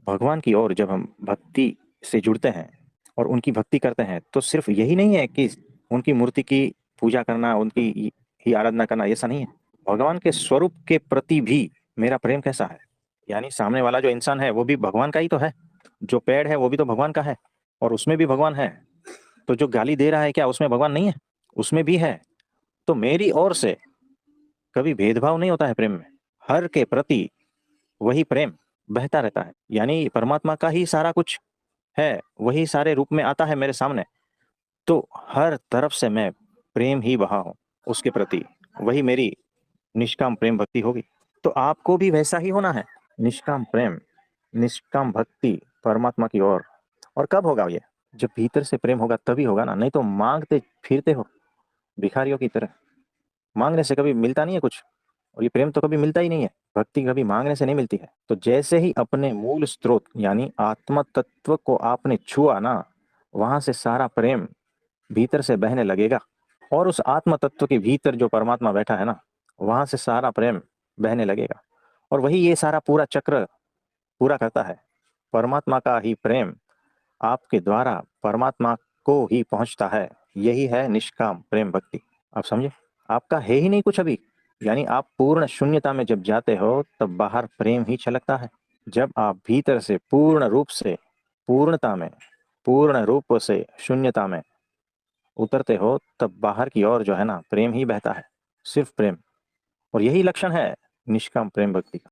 भगवान की ओर जब हम भक्ति से जुड़ते हैं और उनकी भक्ति करते हैं तो सिर्फ यही नहीं है कि उनकी मूर्ति की पूजा करना, उनकी ही आराधना करना, ऐसा नहीं है। भगवान के स्वरूप के प्रति भी मेरा प्रेम कैसा है। यानी सामने वाला जो इंसान है वो भी भगवान का ही तो है, जो पेड़ है वो भी तो भगवान का है और उसमें भी भगवान है। तो जो गाली दे रहा है क्या उसमें भगवान नहीं है? उसमें भी है। तो मेरी ओर से कभी भेदभाव नहीं होता है प्रेम में। हर के प्रति वही प्रेम बहता रहता है। यानी परमात्मा का ही सारा कुछ है, वही सारे रूप में आता है मेरे सामने। तो हर तरफ से मैं प्रेम ही बहा हूं उसके प्रति। वही मेरी निष्काम प्रेम भक्ति होगी। तो आपको भी वैसा ही होना है, निष्काम प्रेम, निष्काम भक्ति परमात्मा की ओर। और कब होगा ये? जब भीतर से प्रेम होगा तभी होगा ना, नहीं तो मांगते फिरते हो भिखारियों की तरह। मांगने से कभी मिलता नहीं है कुछ, और ये प्रेम तो कभी मिलता ही नहीं है। भक्ति कभी मांगने से नहीं मिलती है। तो जैसे ही अपने मूल स्रोत यानी आत्म तत्व को आपने छुआ ना, वहां से सारा प्रेम भीतर से बहने लगेगा। और उस आत्म तत्व के भीतर जो परमात्मा बैठा है ना, वहां से सारा प्रेम बहने लगेगा। और वही ये सारा पूरा चक्र पूरा करता है। परमात्मा का ही प्रेम आपके द्वारा परमात्मा को ही पहुंचता है। यही है निष्काम प्रेम भक्ति। आप समझे? आपका है ही नहीं कुछ अभी। यानी आप पूर्ण शून्यता में जब जाते हो तब बाहर प्रेम ही छलकता है। जब आप भीतर से पूर्ण रूप से पूर्णता में, पूर्ण रूप से शून्यता में उतरते हो तब बाहर की ओर जो है ना प्रेम ही बहता है, सिर्फ प्रेम। और यही लक्षण है निष्काम प्रेम भक्ति का।